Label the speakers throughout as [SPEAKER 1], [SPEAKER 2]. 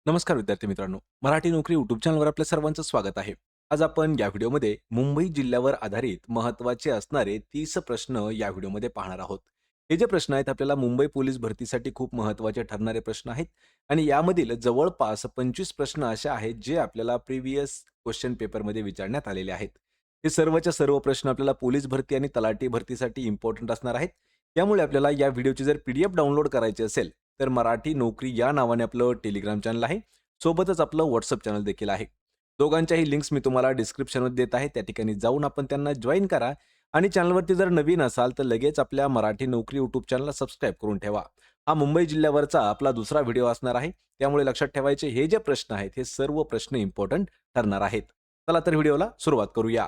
[SPEAKER 1] नमस्कार विद्यार्थी मित्रांनो, मराठी नोकरी यूट्यूब चॅनलवर आपल्या सर्वांचं स्वागत आहे. आज आपण या व्हिडिओमध्ये मुंबई जिल्ह्यावर आधारित महत्त्वाचे असणारे 30 प्रश्न या व्हिडिओमध्ये पाहणार आहोत. हे जे प्रश्न आहेत आपल्याला मुंबई पोलीस भरतीसाठी खूप महत्त्वाचे ठरणारे प्रश्न आहेत आणि यामधील जवळपास 25 प्रश्न असे आहेत जे आपल्याला प्रिव्हियस क्वेश्चन पेपरमध्ये विचारण्यात आलेले आहेत. हे सर्वच्या सर्व प्रश्न आपल्याला पोलीस भरती आणि तलाठी भरतीसाठी इम्पॉर्टंट असणार आहेत. त्यामुळे आपल्याला या व्हिडिओची जर पीडीएफ डाउनलोड करायची असेल तर मराठी नोकरी या नावाने आपलं टेलिग्राम चॅनल आहे. सोबतच आपलं व्हॉट्सअप चॅनल देखील आहे. दोघांच्याही लिंक्स मी तुम्हाला डिस्क्रिप्शनमध्ये देत आहे. त्या ठिकाणी जाऊन आपण त्यांना जॉइन करा आणि चॅनलवरती जर नवीन असाल तर लगेच आपल्या मराठी नोकरी यूट्यूब चॅनलला सबस्क्राईब करून ठेवा. हा मुंबई जिल्ह्यावरचा आपला दुसरा व्हिडिओ असणार आहे. त्यामुळे लक्षात ठेवायचे हे जे प्रश्न आहेत हे सर्व प्रश्न इम्पॉर्टंट ठरणार आहेत. चला तर व्हिडिओला सुरुवात करूया.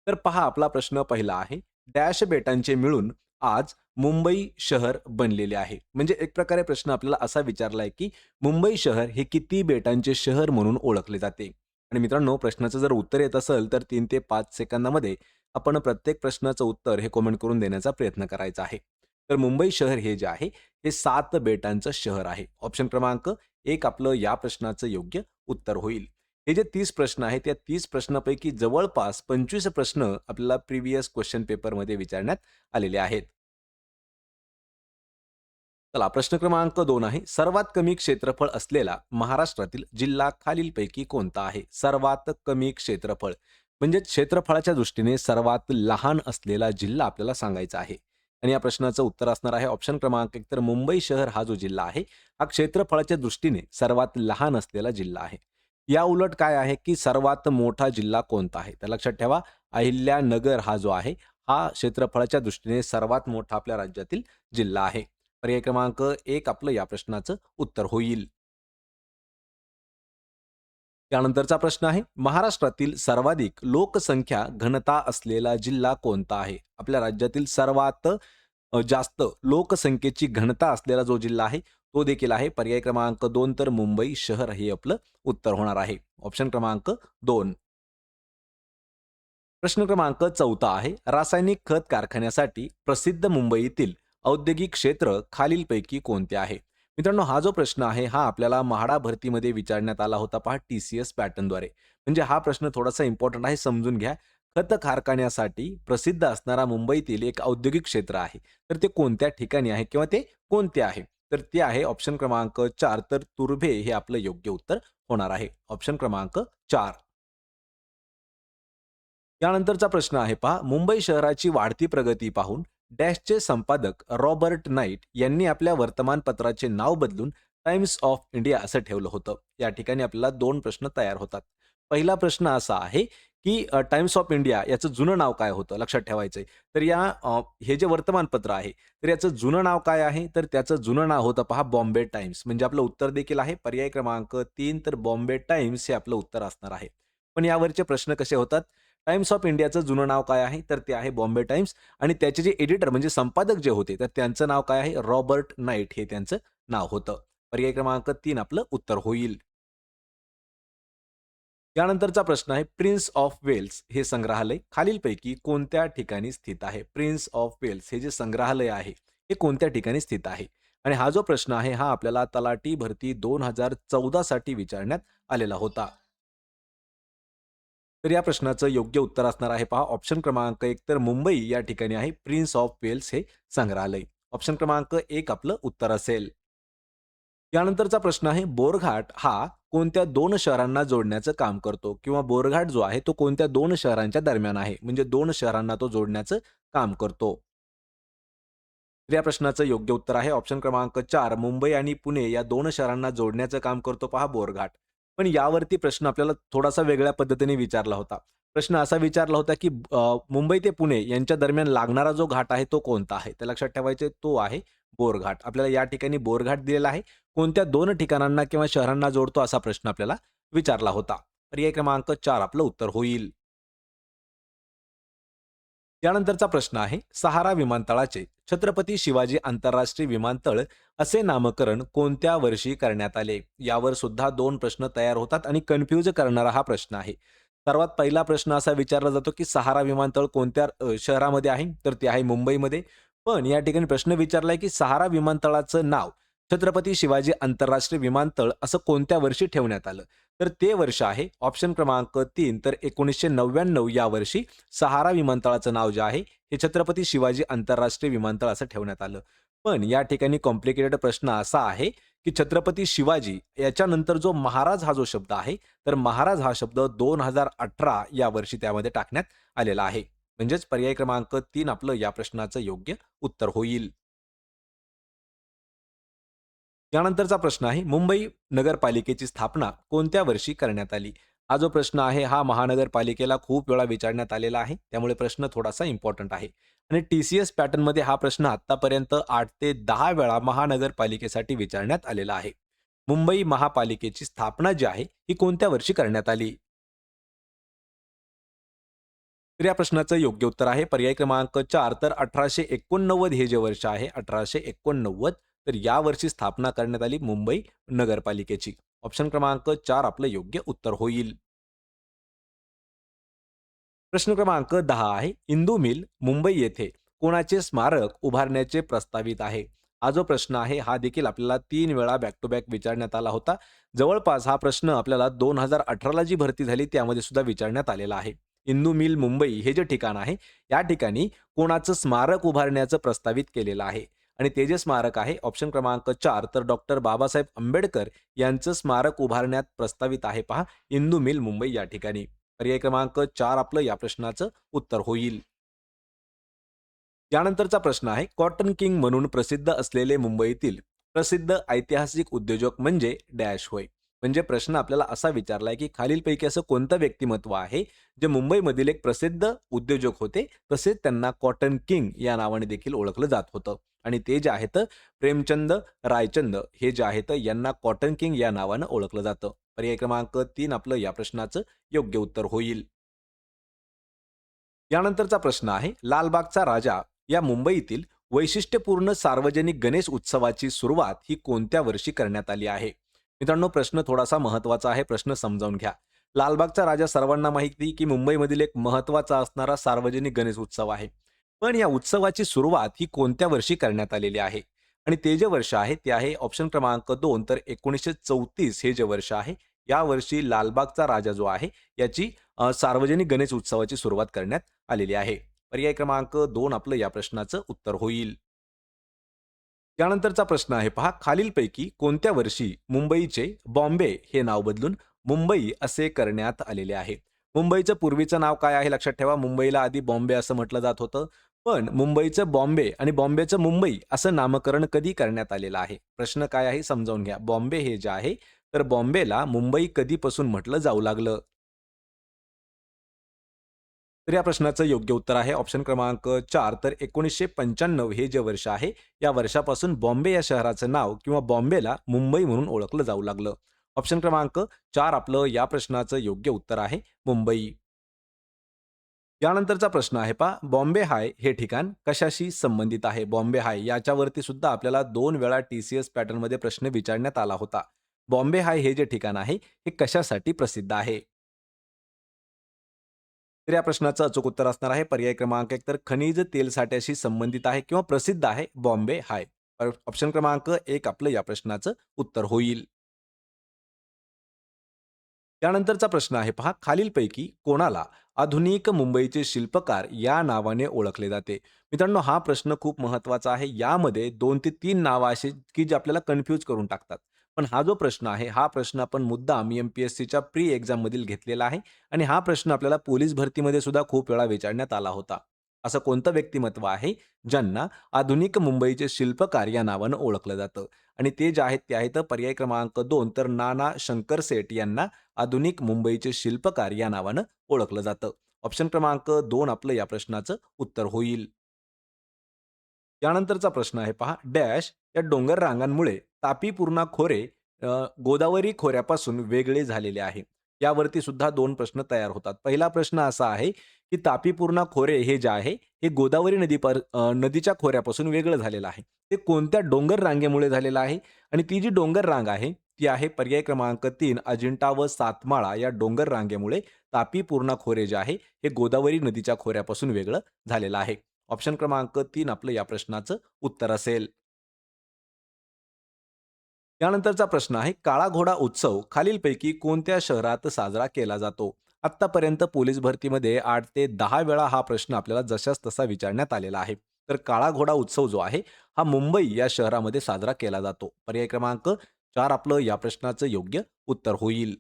[SPEAKER 1] तर पहा आपला प्रश्न पहिला आहे. डॅश बेटांचे मिळून आज मुंबई शहर बनलेले आहे. म्हणजे एक प्रकारे प्रश्न आपल्याला असा विचारलाय, की मुंबई शहर हे किती बेटांचे शहर म्हणून ओळखले जाते? आणि मित्रांनो प्रश्नाचं जर उत्तर येत असेल तर 3 ते 5 सेकंदामध्ये आपण प्रत्येक प्रश्नाचं उत्तर हे कमेंट करून देण्याचा प्रयत्न करायचा आहे. तर मुंबई शहर हे जे आहे हे 7 बेटांचं शहर आहे. ऑप्शन क्रमांक 1 आपलं या प्रश्नाचं योग्य उत्तर होईल. हे जे 30 प्रश्न आहेत, त्या 30 प्रश्नांपैकी जवळपास 25 प्रश्न आपल्याला प्रिव्हियस क्वेश्चन पेपरमध्ये विचारण्यात आलेले आहेत. चला प्रश्न क्रमांक 2 आहे. सर्वात कमी क्षेत्रफळ असलेला महाराष्ट्रातील जिल्हा खालीलपैकी कोणता आहे? सर्वात कमी क्षेत्रफळ म्हणजे क्षेत्रफळाच्या दृष्टीने सर्वात लहान असलेला जिल्हा आपल्याला सांगायचा आहे. आणि या प्रश्नाचं उत्तर असणार आहे ऑप्शन क्रमांक 1 तर मुंबई शहर हा जो जिल्हा आहे, हा क्षेत्रफळाच्या दृष्टीने सर्वात लहान असलेला जिल्हा आहे. या उलट काय आहे, की सर्वात मोठा जिल्हा कोणता आहे? तर लक्षात ठेवा अहिल्यानगर हा जो आहे, हा क्षेत्रफळाच्या दृष्टीने सर्वात मोठा आपल्या राज्यातील जिल्हा आहे. पर्याय क्रमांक 1 आपलं या प्रश्नाचं उत्तर होईल. त्यानंतरचा प्रश्न आहे, महाराष्ट्रातील सर्वाधिक लोकसंख्या घनता असलेला जिल्हा कोणता आहे? आपल्या राज्यातील सर्वात जास्त लोकसंख्येची घनता असलेला जो जिल्हा आहे, तो देखील आहे. पर्याय क्रमांक 2 तर मुंबई शहर हे आपलं उत्तर होणार आहे. ऑप्शन क्रमांक 2. प्रश्न क्रमांक 14 आहे. रासायनिक खत कारखान्यासाठी प्रसिद्ध मुंबईतील औद्योगिक क्षेत्र खालीलपैकी कोणते आहे? मित्रांनो, हा जो प्रश्न आहे, हा आपल्याला म्हाडा भरतीमध्ये विचारण्यात आला होता पहा टी-सी-एस पॅटर्नद्वारे. म्हणजे हा प्रश्न थोडासा इम्पोर्टंट आहे, समजून घ्या. खत कारखान्यासाठी प्रसिद्ध असणारा मुंबईतील एक औद्योगिक क्षेत्र आहे. तर ते कोणत्या ठिकाणी आहे किंवा ते कोणते आहे? तर ते आहे ऑप्शन क्रमांक 4 तर तुर्भे हे आपलं योग्य उत्तर होणार आहे. ऑप्शन क्रमांक 4. यानंतरचा प्रश्न आहे पहा, मुंबई शहराची वाढती प्रगती पाहून डॅशचे संपादक रॉबर्ट नाईट यांनी आपल्या वर्तमानपत्राचे नाव बदलून टाइम्स ऑफ इंडिया असं ठेवलं होतं. या ठिकाणी आपल्याला 2 प्रश्न तयार होतात. पहिला प्रश्न असा आहे, की टाइम्स ऑफ इंडिया याचं जुनं नाव काय होतं? लक्षात ठेवायचंय. तर हे जे वर्तमानपत्र आहे, तर याचं जुनं नाव काय आहे? तर त्याचं जुनं नाव होतं पहा बॉम्बे टाइम्स. म्हणजे आपलं उत्तर देखील आहे पर्याय क्रमांक 3 तर बॉम्बे टाइम्स हे आपलं उत्तर असणार आहे. पण यावरचे प्रश्न कसे होतात? टाइम्स ऑफ इंडियाचं जुनं नाव काय आहे? तर ते आहे बॉम्बे टाइम्स आणि त्याचे जे एडिटर म्हणजे संपादक जे होते, तर त्यांचं नाव काय आहे? रॉबर्ट नाईट हे त्यांचं नाव होतं. पर्याय क्रमांक 3 आपलं उत्तर होईल. यानंतरचा प्रश्न आहे, प्रिन्स ऑफ वेल्स हे संग्रहालय खालीलपैकी कोणत्या ठिकाणी स्थित आहे? प्रिन्स ऑफ वेल्स हे जे संग्रहालय आहे, हे कोणत्या ठिकाणी स्थित आहे? आणि हा जो प्रश्न आहे, हा आपल्याला तलाठी भरती 2014 साठी विचारण्यात आलेला होता. तर या प्रश्नाचं योग्य उत्तर असणार आहे पहा ऑप्शन क्रमांक 1 तर मुंबई या ठिकाणी आहे प्रिन्स ऑफ वेल्स हे संग्रहालय. ऑप्शन क्रमांक 1 आपलं उत्तर असेल. यानंतरचा प्रश्न आहे बोरघाट हा कोणत्या 2 शहरांना जोडण्याचं काम करतो किंवा बोरघाट जो आहे तो कोणत्या 2 शहरांच्या दरम्यान आहे म्हणजे 2 शहरांना तो जोडण्याचं काम करतो. तर या प्रश्नाचं योग्य उत्तर आहे ऑप्शन क्रमांक 4 मुंबई आणि पुणे या 2 शहरांना जोडण्याचं काम करतो पहा बोरघाट. पण यावरती प्रश्न आपल्याला थोडासा वेगळ्या पद्धतीने विचारला होता. प्रश्न असा विचारला होता, की मुंबई ते पुणे यांच्या दरम्यान लागणारा जो घाट आहे तो कोणता आहे? तर लक्षात ठेवायचे तो आहे बोरघाट. आपल्याला या ठिकाणी बोरघाट दिलेला आहे. कोणत्या 2 ठिकाणांना किंवा शहरांना जोडतो असा प्रश्न आपल्याला विचारला होता. पर्याय क्रमांक 4 आपलं उत्तर होईल. यानंतरचा प्रश्न आहे, सहारा विमानतळाचे छत्रपती शिवाजी आंतरराष्ट्रीय विमानतळ असे नामकरण कोणत्या वर्षी करण्यात आले? यावर सुद्धा 2 प्रश्न तयार होतात आणि कन्फ्यूज करणारा हा प्रश्न आहे. सर्वात पहिला प्रश्न असा विचारला जातो, की सहारा विमानतळ कोणत्या शहरामध्ये आहे? तर ते आहे मुंबईमध्ये. पण या ठिकाणी प्रश्न विचारलाय, की सहारा विमानतळाचं नाव छत्रपती शिवाजी आंतरराष्ट्रीय विमानतळ असं कोणत्या वर्षी ठेवण्यात आलं? तर ते वर्ष आहे ऑप्शन क्रमांक 3 तर 1999 या वर्षी सहारा विमानतळाचं नाव जे आहे, हे छत्रपती शिवाजी आंतरराष्ट्रीय विमानतळ असं ठेवण्यात आलं. पण या ठिकाणी कॉम्प्लिकेटेड प्रश्न असा आहे, की छत्रपती शिवाजी याच्यानंतर जो महाराज हा जो शब्द आहे, तर महाराज हा शब्द 2018 या वर्षी त्यामध्ये टाकण्यात आलेला आहे. म्हणजेच पर्याय क्रमांक 3 आपलं या प्रश्नाचं योग्य उत्तर होईल. यानंतरचा प्रश्न आहे, मुंबई नगरपालिकेची स्थापना कोणत्या वर्षी करण्यात आली? हा जो प्रश्न आहे, हा महानगरपालिकेला खूप वेळा विचारण्यात आलेला आहे. त्यामुळे प्रश्न थोडासा इम्पोर्टंट आहे. आणि टी-सी-एस पॅटर्नमध्ये हा प्रश्न आत्तापर्यंत 8 ते 10 वेळा महानगरपालिकेसाठी विचारण्यात आलेला आहे. मुंबई महापालिकेची स्थापना जी आहे, ही कोणत्या वर्षी करण्यात आली? तर या प्रश्नाचं योग्य उत्तर आहे पर्याय क्रमांक 4 तर 1889 हे जे वर्ष आहे 1889 तर या वर्षी स्थापना करण्यात आली मुंबई नगरपालिकेची. ऑप्शन क्रमांक 4 आपलं योग्य उत्तर होईल. प्रश्न क्रमांक 10 आहे. इंदू मिल, मुंबई येथे कोणाचे स्मारक उभारण्याचे प्रस्तावित आहे? हा जो प्रश्न आहे, हा देखील आपल्याला 3 वेळा बॅक टू बॅक विचारण्यात आला होता. जवळपास हा प्रश्न आपल्याला 2018ला जी भरती झाली त्यामध्ये सुद्धा विचारण्यात आलेला आहे. इंदू मिल, मुंबई हे जे ठिकाण आहे, या ठिकाणी कोणाचं स्मारक उभारण्याचं प्रस्तावित केलेलं आहे? आणि ते जे स्मारक आहे ऑप्शन क्रमांक 4 तर डॉक्टर बाबासाहेब आंबेडकर यांचं स्मारक उभारण्यात प्रस्तावित आहे पहा, इंदू मिल, मुंबई या ठिकाणी. पर्याय क्रमांक 4 आपलं या प्रश्नाचं उत्तर होईल. यानंतरचा प्रश्न आहे, कॉटन किंग म्हणून प्रसिद्ध असलेले मुंबईतील प्रसिद्ध ऐतिहासिक उद्योजक म्हणजे डॅश होय. म्हणजे प्रश्न आपल्याला असा विचारलाय, की खालीलपैकी असं कोणतं व्यक्तिमत्व आहे, जे मुंबईमधील एक प्रसिद्ध उद्योजक होते, तसेच त्यांना कॉटन किंग या नावाने देखील ओळखलं जात होतं. आणि ते जे आहेत प्रेमचंद रायचंद हे जे आहेत यांना कॉटन किंग या नावानं ओळखलं जातं. पर्याय क्रमांक 3 आपलं या प्रश्नाचं योग्य उत्तर होईल. यानंतरचा प्रश्न आहे, लालबागचा राजा या मुंबईतील वैशिष्ट्यपूर्ण सार्वजनिक गणेश उत्सवाची सुरुवात ही कोणत्या वर्षी करण्यात आली आहे? मित्रांनो, प्रश्न थोडासा महत्त्वाचा आहे. प्रश्न समजावून घ्या. लालबागचा राजा सर्वांना माहिती की मुंबईमधील एक महत्त्वाचा असणारा सार्वजनिक गणेश उत्सव आहे. पण या उत्सवाची सुरुवात ही कोणत्या वर्षी करण्यात आलेली आहे? आणि ते जे वर्ष आहे ते आहे ऑप्शन क्रमांक 2 तर 1934 हे जे वर्ष आहे. या वर्षी लालबागचा राजा जो आहे याची सार्वजनिक गणेश उत्सवाची सुरुवात करण्यात आलेली आहे. पर्याय क्रमांक 2 आपलं या प्रश्नाचं उत्तर होईल. त्यानंतरचा प्रश्न आहे पहा, खालीलपैकी कोणत्या वर्षी मुंबईचे बॉम्बे हे नाव बदलून मुंबई असे करण्यात आलेले आहे? मुंबईचं पूर्वीचं नाव काय आहे लक्षात ठेवा. मुंबईला आधी बॉम्बे असं म्हटलं जात होतं. पण मुंबईचं बॉम्बे आणि बॉम्बेचं मुंबई असं नामकरण कधी करण्यात आलेलं आहे? प्रश्न काय आहे समजावून घ्या. बॉम्बे हे जे आहे, तर बॉम्बेला मुंबई कधीपासून म्हटलं जाऊ लागलं? तर या प्रश्नाचं योग्य उत्तर आहे ऑप्शन क्रमांक 4 तर 1995 हे जे वर्ष आहे, या वर्षापासून बॉम्बे या शहराचं नाव किंवा बॉम्बेला मुंबई म्हणून ओळखलं जाऊ लागलं. ऑप्शन क्रमांक 4 आपलं या प्रश्नाचं योग्य उत्तर आहे मुंबई. यानंतरचा प्रश्न आहे पहा, बॉम्बे हाय हे ठिकाण कशाशी संबंधित आहे? बॉम्बे हाय याच्यावरती सुद्धा आपल्याला 2 वेळा टी-सी-एस पॅटर्नमध्ये प्रश्न विचारण्यात आला होता. बॉम्बे हाय हे जे ठिकाण आहे, हे कशासाठी प्रसिद्ध आहे? तर या प्रश्नाचं अचूक उत्तर असणार आहे पर्याय क्रमांक 1 तर खनिज तेल साठ्याशी संबंधित आहे किंवा प्रसिद्ध आहे बॉम्बे हाय. ऑप्शन क्रमांक 1 आपलं या प्रश्नाचं उत्तर होईल. त्यानंतरचा प्रश्न आहे पहा, खालीलपैकी कोणाला आधुनिक मुंबईचे शिल्पकार या नावाने ओळखले जाते? मित्रांनो, हा प्रश्न खूप महत्त्वाचा आहे. यामध्ये 2 ते 3 नावं अशी की जे आपल्याला कन्फ्यूज करून टाकतात. पण हा जो प्रश्न आहे, हा प्रश्न आपण मुद्दाम एम-पी-एस-सीच्या प्री एक्झाममधील घेतलेला आहे आणि हा प्रश्न आपल्याला पोलीस भरतीमध्ये सुद्धा खूप वेळा विचारण्यात आला होता. असं कोणतं व्यक्तिमत्व आहे, ज्यांना आधुनिक मुंबईचे शिल्पकार या नावानं ओळखलं जातं? आणि ते जे आहेत ते आहेत पर्याय क्रमांक 2 तर नाना शंकरशेठ यांना आधुनिक मुंबईचे शिल्पकार या नावानं ओळखलं जातं. ऑप्शन क्रमांक 2 आपलं या प्रश्नाचं उत्तर होईल. त्यानंतरचा प्रश्न आहे पहा, डॅश या डोंगर रांगांमुळे तापी पूर्णा खोरे अ, गोदावरी खोऱ्यापासून वेगळे झालेले आहे. यावरती सुद्धा 2 प्रश्न तयार होतात. पहिला प्रश्न असा आहे, की तापी पूर्णा खोरे हे जे आहे, हे गोदावरी नदीच्या खोऱ्यापासून वेगळं झालेलं आहे. ते कोणत्या डोंगर रांगेमुळे झालेलं आहे? आणि ती जी डोंगर रांग आहे, ती आहे पर्याय क्रमांक 3 अजिंठा व सातमाळा या डोंगर रांगेमुळे तापी पूर्णा खोरे जे आहे, हे गोदावरी नदीच्या खोऱ्यापासून वेगळं झालेलं आहे. ऑप्शन क्रमांक 3 आपलं या प्रश्नाचं उत्तर असेल. त्यानंतरचा प्रश्न आहे, काळा घोडा उत्सव खालीलपैकी कोणत्या शहरात साजरा केला जातो? आत्तापर्यंत पोलीस भरतीमध्ये 8 ते 10 वेळा हा प्रश्न आपल्याला जशास तसा विचारण्यात आलेला आहे. तर काळा घोडा उत्सव जो आहे, हा मुंबई या शहरामध्ये साजरा केला जातो. पर्याय क्रमांक 4 आपलं या प्रश्नाचं योग्य उत्तर होईल.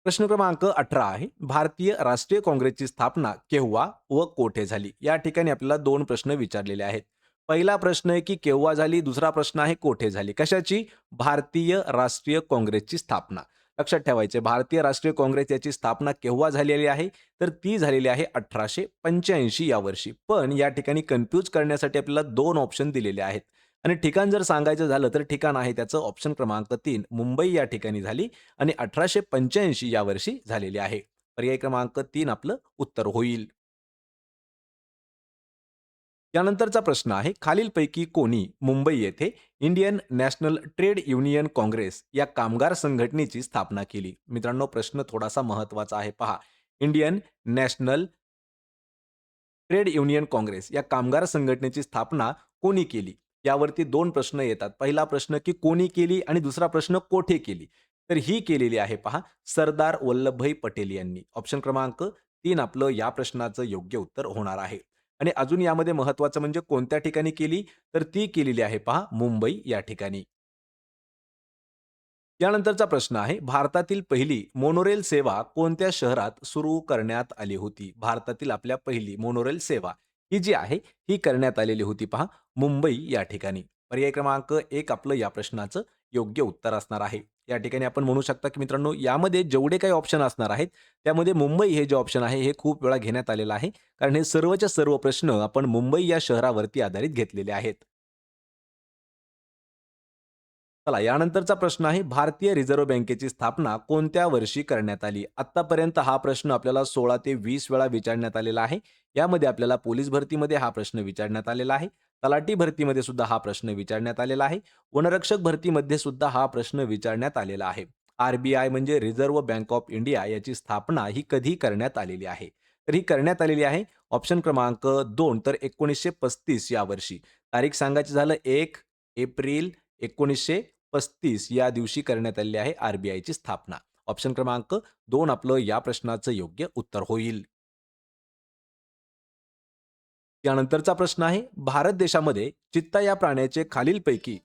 [SPEAKER 1] प्रश्न क्रमांक 18 आहे. भारतीय राष्ट्रीय काँग्रेसची स्थापना केव्हा व कोठे झाली? या ठिकाणी आपल्याला 2 प्रश्न विचारलेले आहेत. पहिला प्रश्न आहे की केव्हा झाली? दुसरा प्रश्न आहे कोठे झाली? कशाची? भारतीय राष्ट्रीय काँग्रेसची स्थापना. लक्षात ठेवायचे भारतीय राष्ट्रीय काँग्रेस याची स्थापना केव्हा झालेली आहे? तर ती झालेली आहे 1885 या वर्षी. पण या ठिकाणी कन्फ्यूज करण्यासाठी आपल्याला 2 ऑप्शन दिलेले आहेत. आणि ठिकाण जर सांगायचं झालं तर ठिकाण आहे त्याचं ऑप्शन क्रमांक 3 मुंबई या ठिकाणी झाली आणि 1885 या वर्षी झालेली आहे. पर्याय क्रमांक 3 आपलं उत्तर होईल. यानंतरचा प्रश्न आहे, खालीलपैकी कोणी मुंबई येथे Indian national trade union Congress या कामगार संघटनेची स्थापना केली? मित्रांनो, प्रश्न थोडासा महत्त्वाचा आहे पहा. Indian national trade union Congress या कामगार संघटनेची स्थापना कोणी केली? यावरती 2 प्रश्न येतात. पहिला प्रश्न की कोणी केली आणि दुसरा प्रश्न कोठे केली? तर ही केलेली आहे पहा सरदार वल्लभभाई पटेल यांनी. ऑप्शन क्रमांक 3 आपलं या प्रश्नाचं योग्य उत्तर होणार आहे. आणि अजून यामध्ये महत्त्वाचं म्हणजे कोणत्या ठिकाणी केली? तर ती केलेली आहे पहा मुंबई या ठिकाणी. यानंतरचा प्रश्न आहे, भारतातील पहिली मोनोरेल सेवा कोणत्या शहरात सुरू करण्यात आली होती? भारतातील आपल्या पहिली मोनोरेल सेवा ही जी आहे, ही करण्यात आलेली होती पहा मुंबई या ठिकाणी. पर्याय क्रमांक 1 आपलं या प्रश्नाचं योग्य उत्तर असणार आहे. या ठिकाणी आपण म्हणू शकता, की मित्रांनो यामध्ये जेवढे काही ऑप्शन असणार आहेत, त्यामध्ये मुंबई हे जे ऑप्शन आहे, हे खूप वेळा घेण्यात आलेलं आहे. कारण हे सर्वच्या सर्व प्रश्न आपण मुंबई या शहरावरती आधारित घेतलेले आहेत. चला यानंतरचा प्रश्न आहे, भारतीय रिझर्व्ह बँकेची स्थापना कोणत्या वर्षी करण्यात आली? आत्तापर्यंत हा प्रश्न आपल्याला 16 ते 20 वेळा विचारण्यात आलेला आहे. यामध्ये आपल्याला पोलीस भरतीमध्ये हा प्रश्न विचारण्यात आलेला आहे. तलाठी भरतीमध्ये सुद्धा हा प्रश्न विचारण्यात आलेला आहे. वनरक्षक भरतीमध्ये सुद्धा हा प्रश्न विचारण्यात आलेला आहे. आर-बी-आय म्हणजे रिझर्व्ह बँक ऑफ इंडिया याची स्थापना ही कधी करण्यात आलेली आहे? तर ही करण्यात आलेली आहे ऑप्शन क्रमांक 2 तर 1935 या वर्षी. तारीख सांगायची झालं 1 एप्रिल 1935 या दिवशी करण्यात आलेली आहे आर-बी-आयची स्थापना. ऑप्शन क्रमांक 2 आपलं या प्रश्नाचं योग्य उत्तर होईल. त्यानंतरचा प्रश्न आहे, भारत देशामध्ये चित्ता या प्राण्याचे खालीलपैकी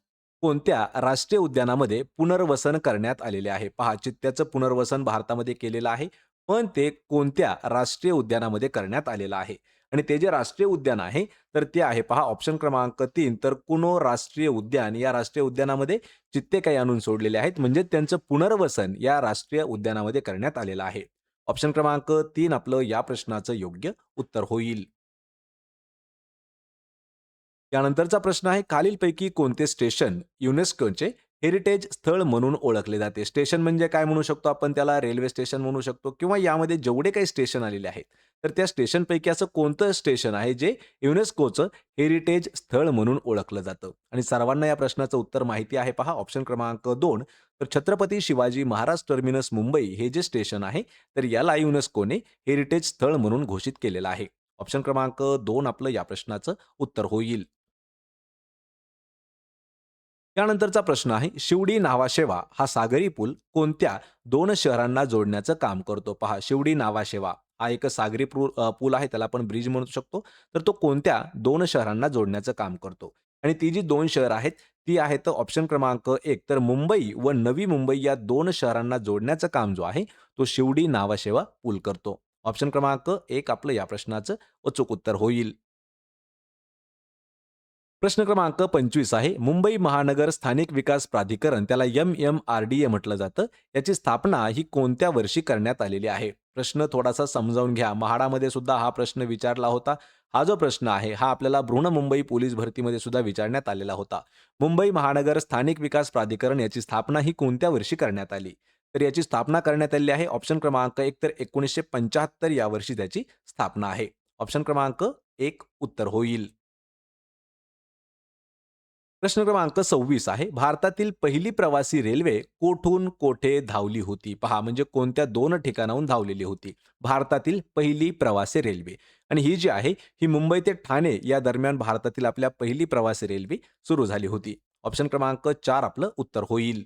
[SPEAKER 1] कोणत्या राष्ट्रीय उद्यानामध्ये पुनर्वसन करण्यात आलेले आहे? पहा, चित्त्याचं पुनर्वसन भारतामध्ये केलेलं आहे, पण ते कोणत्या राष्ट्रीय उद्यानामध्ये करण्यात आलेलं आहे? आणि ते जे राष्ट्रीय उद्यान आहे, तर ते आहे पहा ऑप्शन क्रमांक 3 तर कुनो राष्ट्रीय उद्यान. या राष्ट्रीय उद्यानामध्ये चित्ते काही आणून सोडलेले आहेत, म्हणजे त्यांचं पुनर्वसन या राष्ट्रीय उद्यानामध्ये करण्यात आलेलं आहे. ऑप्शन क्रमांक 3 आपलं या प्रश्नाचं योग्य उत्तर होईल. त्यानंतरचा प्रश्न आहे, खालीलपैकी कोणते स्टेशन युनेस्कोचे हेरिटेज स्थळ म्हणून ओळखले जाते? स्टेशन म्हणजे काय म्हणू शकतो आपण त्याला? रेल्वे स्टेशन म्हणू शकतो किंवा यामध्ये जेवढे काही स्टेशन आलेले आहेत, तर त्या स्टेशनपैकी असं कोणतं स्टेशन आहे जे युनेस्कोचं हेरिटेज स्थळ म्हणून ओळखलं जातं? आणि सर्वांना या प्रश्नाचं उत्तर माहिती आहे पहा ऑप्शन क्रमांक 2 तर छत्रपती शिवाजी महाराज टर्मिनस मुंबई हे जे स्टेशन आहे, तर याला युनेस्कोने हेरिटेज स्थळ म्हणून घोषित केलेलं आहे. ऑप्शन क्रमांक 2 आपलं या प्रश्नाचं उत्तर होईल. त्यानंतरचा प्रश्न आहे, शिवडी नावाशेवा हा सागरी पूल कोणत्या 2 शहरांना जोडण्याचं काम करतो? पहा, शिवडी नावाशेवा हा एक सागरी पूल आहे, त्याला आपण ब्रिज म्हणू शकतो. तर तो कोणत्या 2 शहरांना जोडण्याचं काम करतो? आणि ती जी 2 शहर आहेत, ती आहेत ऑप्शन क्रमांक 1 तर मुंबई व नवी मुंबई या 2 शहरांना जोडण्याचं काम जो आहे, तो शिवडी नावाशेवा पूल करतो. ऑप्शन क्रमांक 1 आपलं या प्रश्नाचं अचूक उत्तर होईल. प्रश्न क्रमांक 25 आहे. मुंबई महानगर स्थानिक विकास प्राधिकरण त्याला एम-एम-आर-डी-ए म्हटलं जातं. याची स्थापना ही कोणत्या वर्षी करण्यात आलेली आहे? प्रश्न थोडासा समजावून घ्या. म्हाडामध्ये सुद्धा हा प्रश्न विचारला होता. हा जो प्रश्न आहे, हा आपल्याला बृहन्मुंबई पोलीस भरतीमध्ये सुद्धा विचारण्यात आलेला होता. मुंबई महानगर स्थानिक विकास प्राधिकरण याची स्थापना ही कोणत्या वर्षी करण्यात आली? तर याची स्थापना करण्यात आलेली आहे ऑप्शन क्रमांक 1 तर 1975 या वर्षी त्याची स्थापना आहे. ऑप्शन क्रमांक 1 उत्तर होईल. प्रश्न क्रमांक 26 आहे. भारतातील पहिली प्रवासी रेल्वे कोठून कोठे धावली होती? पहा, म्हणजे कोणत्या 2 ठिकाणाहून धावलेली होती? भारतातील पहिली प्रवासी रेल्वे आणि ही जी आहे, ही मुंबई ते ठाणे या दरम्यान भारतातील आपल्या पहिली प्रवासी रेल्वे सुरू झाली होती. ऑप्शन क्रमांक 4 आपलं उत्तर होईल.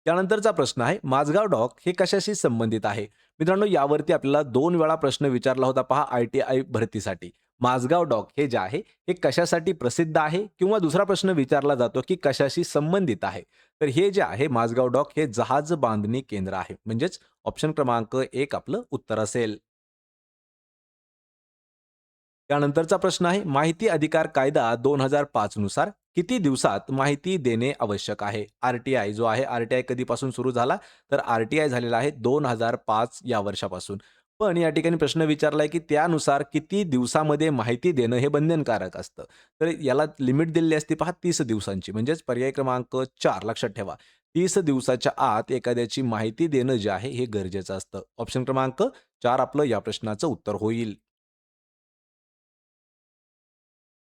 [SPEAKER 1] त्यानंतरचा प्रश्न आहे, माझगाव डॉक हे कशाशी संबंधित आहे? मित्रांनो, यावरती आपल्याला 2 वेळा प्रश्न विचारला होता पहा आय-टी-आय भरतीसाठी. माझगाव डॉक हे जे आहे, हे कशासाठी प्रसिद्ध आहे? किंवा दुसरा प्रश्न विचारला जातो, की कशाशी संबंधित आहे? तर हे जे आहे माझगाव डॉक हे जहाज बांधणी केंद्र आहे. म्हणजेच ऑप्शन क्रमांक 1 आपलं उत्तर असेल. त्यानंतरचा प्रश्न आहे, माहिती अधिकार कायदा 2005 नुसार किती दिवसात माहिती देणे आवश्यक आहे? आर-टी-आय जो आहे, आर-टी-आय कधीपासून सुरू झाला? तर आर-टी-आय झालेला आहे 2005 या वर्षापासून. पण या ठिकाणी प्रश्न विचारला की त्यानुसार किती दिवसामध्ये माहिती देणं हे बंधनकारक असतं. तर याला लिमिट दिलेली असते पहा 30 दिवसांची. म्हणजेच पर्याय क्रमांक 4 लक्षात ठेवा. 30 दिवसाच्या आत एखाद्याची माहिती देणं जे आहे हे गरजेचं असतं. ऑप्शन क्रमांक 4 आपलं या प्रश्नाचं उत्तर होईल.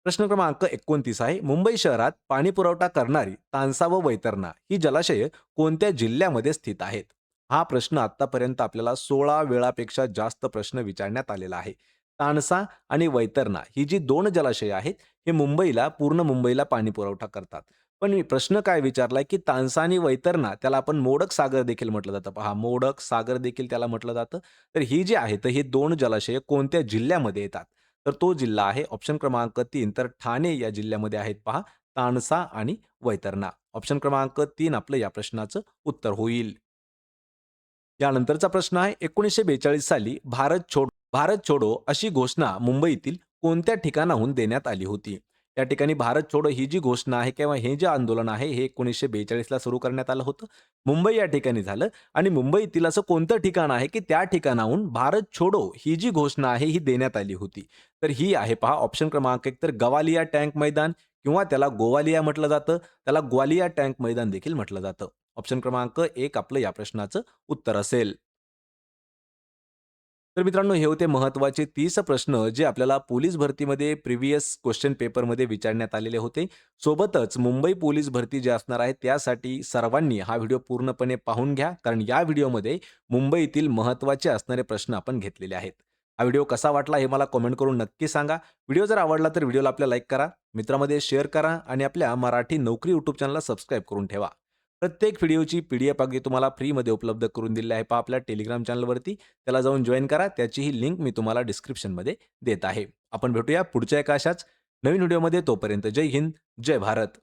[SPEAKER 1] प्रश्न क्रमांक 29 आहे. मुंबई शहरात पाणी पुरवठा करणारी तानसा व वैतरणा ही जलाशये कोणत्या जिल्ह्यामध्ये स्थित आहेत? हा प्रश्न आतापर्यंत आपल्याला 16 वेळापेक्षा जास्त प्रश्न विचारण्यात आलेला आहे. तानसा आणि वैतरणा ही जी 2 जलाशय आहेत, हे पूर्ण मुंबईला पाणी पुरवठा करतात. पण मी प्रश्न काय विचारलाय, की तानसा आणि वैतरणा त्याला आपण मोडक सागर देखील म्हटलं जातं. पहा, मोडक सागर देखील त्याला म्हटलं जातं. तर ही जी आहे, तर ही 2 जलाशय कोणत्या जिल्ह्यामध्ये येतात? तर तो जिल्हा आहे ऑप्शन क्रमांक 3 तर ठाणे या जिल्ह्यामध्ये आहेत पहा तानसा आणि वैतरणा. ऑप्शन क्रमांक 3 आपलं या प्रश्नाचं उत्तर होईल. यानंतरचा प्रश्न आहे 1942 साली भारत छोडो अशी घोषणा मुंबईतील कोणत्या ठिकाणाहून देण्यात आली होती? या ठिकाणी भारत छोडो ही जी घोषणा आहे किंवा हे जे आंदोलन आहे हे 1942 ला सुरू करण्यात आलं होतं. मुंबई या ठिकाणी झालं आणि मुंबईतील असं कोणतं ठिकाण आहे की त्या ठिकाणाहून भारत छोडो ही जी घोषणा आहे ही देण्यात आली होती. तर ही आहे पहा ऑप्शन क्रमांक 1 तर गवालिया टँक मैदान किंवा त्याला गोवालिया म्हटलं जातं, त्याला ग्वालिया टँक मैदान देखील म्हटलं जातं. ऑप्शन क्रमांक 1 आपलं या प्रश्नाचं उत्तर असेल. तर मित्रांनो, हे होते महत्त्वाचे 30 प्रश्न जे आपल्याला पोलीस भरतीमध्ये प्रिव्हियस क्वेश्चन पेपरमध्ये विचारण्यात आलेले होते. सोबतच मुंबई पोलीस भरती जी असणार आहे त्यासाठी सर्वांनी हा व्हिडिओ पूर्णपणे पाहून घ्या. कारण या व्हिडिओमध्ये मुंबईतील महत्त्वाचे असणारे प्रश्न आपण घेतलेले आहेत. हा व्हिडिओ कसा वाटला हे मला कमेंट करून नक्की सांगा. व्हिडिओ जर आवडला तर व्हिडिओला आपल्या लाईक करा, मित्रांमध्ये शेअर करा आणि आपल्या मराठी नोकरी यूट्यूब चॅनलला सबस्क्राईब करून ठेवा. प्रत्येक व्हिडिओची पी-डी-एफ अगदी तुम्हाला फ्रीमध्ये उपलब्ध करून दिली आहे पहा आपल्या टेलिग्राम चॅनलवरती. त्याला जाऊन जॉइन करा. त्याचीही लिंक मी तुम्हाला डिस्क्रिप्शनमध्ये देत आहे. आपण भेटूया पुढच्या एका अशाच नवीन व्हिडिओमध्ये. तोपर्यंत जय हिंद, जय भारत.